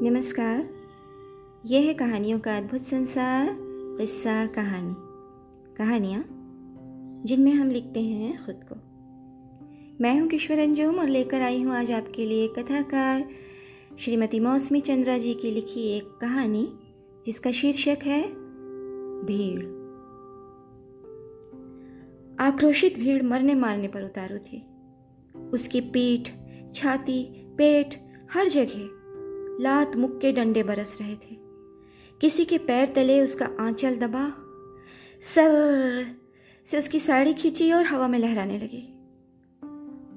नमस्कार। यह है कहानियों का अद्भुत संसार, किस्सा कहानी। कहानियाँ जिनमें हम लिखते हैं खुद को। मैं हूँ किश्वर अंजुम और लेकर आई हूँ आज आपके लिए कथाकार श्रीमती मौसमी चंद्रा जी की लिखी एक कहानी जिसका शीर्षक है भीड़। आक्रोशित भीड़ मरने मारने पर उतारू थी। उसकी पीठ, छाती, पेट, हर जगह लात मुक्के डंडे बरस रहे थे। किसी के पैर तले उसका आंचल दबा, सर से उसकी साड़ी खींची और हवा में लहराने लगी।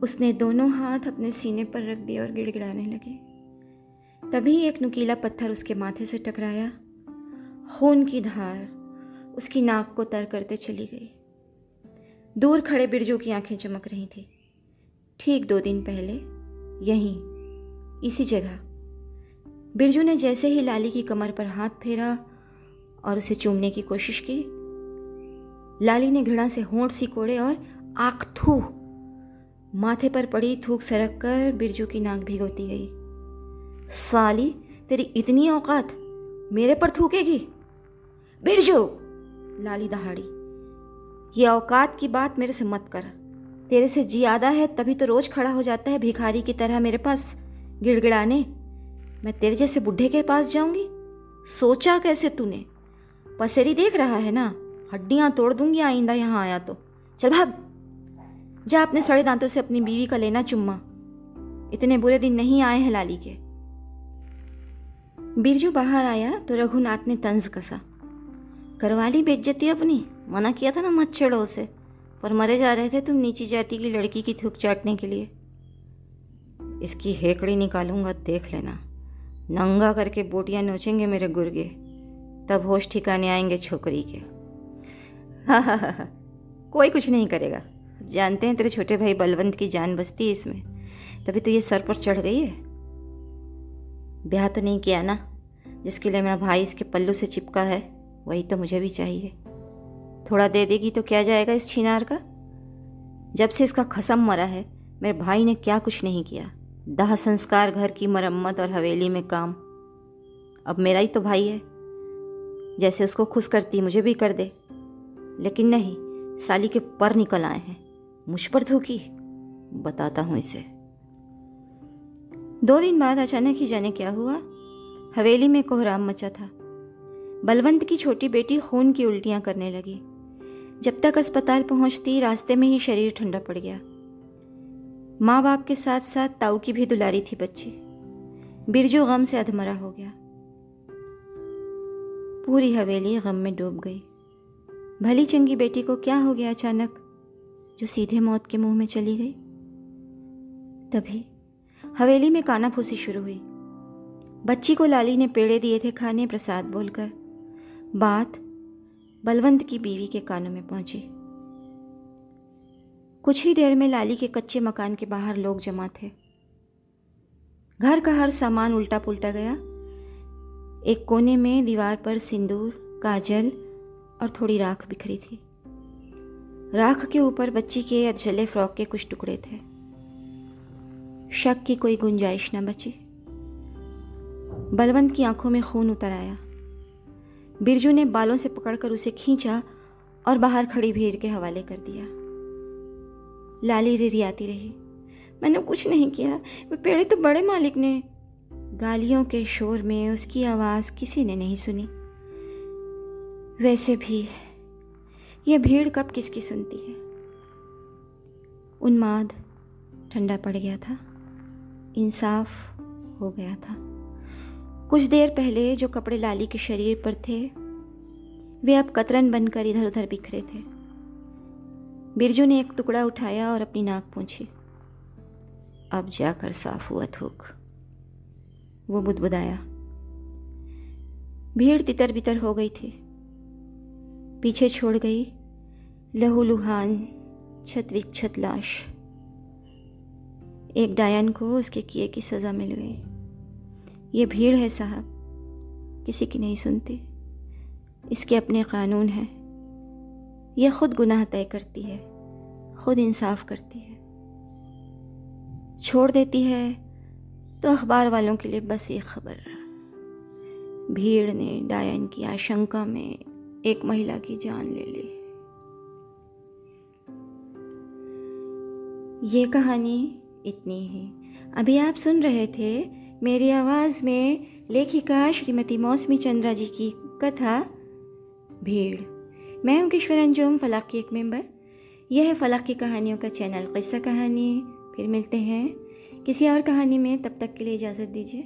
उसने दोनों हाथ अपने सीने पर रख दिए और गिड़गिड़ाने लगे। तभी एक नुकीला पत्थर उसके माथे से टकराया। खून की धार उसकी नाक को तर करते चली गई। दूर खड़े बिरजू की आंखें चमक रही थी। ठीक 2 दिन पहले यहीं इसी जगह बिरजू ने जैसे ही लाली की कमर पर हाथ फेरा और उसे चूमने की कोशिश की, लाली ने घृणा से होंठ सिकोड़े और आंख थू माथे पर पड़ी थूक सरक कर बिरजू की नाक भिगोती गई। साली, तेरी इतनी औकात, मेरे पर थूकेगी? बिरजू, लाली दहाड़ी, ये औकात की बात मेरे से मत कर। तेरे से ज्यादा है तभी तो रोज खड़ा हो जाता है भिखारी की तरह मेरे पास गिड़गिड़ाने। मैं तेरे जैसे बुढ़े के पास जाऊंगी? सोचा कैसे तूने? पसेरी देख रहा है ना, हड्डियां तोड़ दूंगी आइंदा यहां आया तो। चल भाग, जा अपने सड़े दांतों से अपनी बीवी का लेना चुम्मा। इतने बुरे दिन नहीं आए हैं लाली के। बिरजू बाहर आया तो रघुनाथ ने तंज कसा। करवा ली बेइज्जती अपनी? मना किया था ना मत छेड़ो उसे, पर मरे जा रहे थे तुम नीची जाति की लड़की की थूक चाटने के लिए। इसकी हेकड़ी निकालूंगा, देख लेना। नंगा करके बोटियां नोचेंगे मेरे गुर्गे, तब होश ठिकाने आएंगे छोकरी के। हा, कोई कुछ नहीं करेगा। जानते हैं तेरे छोटे भाई बलवंत की जान बसती है इसमें, तभी तो ये सर पर चढ़ गई है। ब्याह तो नहीं किया ना, जिसके लिए मेरा भाई इसके पल्लू से चिपका है, वही तो मुझे भी चाहिए। थोड़ा दे देगी तो क्या जाएगा इस छिनार का? जब से इसका खसम मरा है मेरे भाई ने क्या कुछ नहीं किया। दाह संस्कार, घर की मरम्मत और हवेली में काम। अब मेरा ही तो भाई है, जैसे उसको खुश करती मुझे भी कर दे। लेकिन नहीं, साली के पर निकल आए हैं। मुझ पर थूकी, बताता हूं इसे। 2 दिन बाद अचानक ही जाने क्या हुआ, हवेली में कोहराम मचा था। बलवंत की छोटी बेटी खून की उल्टियां करने लगी। जब तक अस्पताल पहुंचती रास्ते में ही शरीर ठंडा पड़ गया। माँ बाप के साथ साथ ताऊ की भी दुलारी थी बच्ची। बिरजू गम से अधमरा हो गया। पूरी हवेली गम में डूब गई। भली चंगी बेटी को क्या हो गया अचानक, जो सीधे मौत के मुंह में चली गई। तभी हवेली में कानाफूसी शुरू हुई। बच्ची को लाली ने पेड़े दिए थे खाने, प्रसाद बोलकर। बात बलवंत की बीवी के कानों में पहुंची। कुछ ही देर में लाली के कच्चे मकान के बाहर लोग जमा थे। घर का हर सामान उल्टा पुल्टा गया। एक कोने में दीवार पर सिंदूर, काजल और थोड़ी राख बिखरी थी। राख के ऊपर बच्ची के अधजले फ्रॉक के कुछ टुकड़े थे। शक की कोई गुंजाइश न बची। बलवंत की आंखों में खून उतर आया। बिरजू ने बालों से पकड़कर उसे खींचा और बाहर खड़ी भीड़ के हवाले कर दिया। लाली रिरियाती रही, मैंने कुछ नहीं किया, वे पेड़े तो बड़े मालिक ने। गालियों के शोर में उसकी आवाज़ किसी ने नहीं सुनी। वैसे भी यह भीड़ कब किसकी सुनती है। उन्माद ठंडा पड़ गया था। इंसाफ हो गया था। कुछ देर पहले जो कपड़े लाली के शरीर पर थे वे अब कतरन बनकर इधर उधर बिखरे थे। बिरजू ने एक टुकड़ा उठाया और अपनी नाक पोंछी। अब जाकर साफ हुआ थूक, वो बुदबुदाया। भीड़ तितर बितर हो गई थी। पीछे छोड़ गई लहूलुहान छत विक्षत लाश। एक डायन को उसके किए की सजा मिल गई। ये भीड़ है साहब, किसी की नहीं सुनती। इसके अपने कानून हैं। यह खुद गुनाह तय करती है, खुद इंसाफ करती है। छोड़ देती है तो अखबार वालों के लिए बस ये खबर भीड़ ने डायन की आशंका में एक महिला की जान ले ली। ये कहानी इतनी ही। अभी आप सुन रहे थे मेरी आवाज़ में लेखिका श्रीमती मौसमी चंद्रा जी की कथा भीड़। मैं हूँ किश्वर अंजुम, फलक की एक मेंबर। यह है फलक की कहानियों का चैनल किस्सा कहानी। फिर मिलते हैं किसी और कहानी में, तब तक के लिए इजाज़त दीजिए।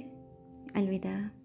अलविदा।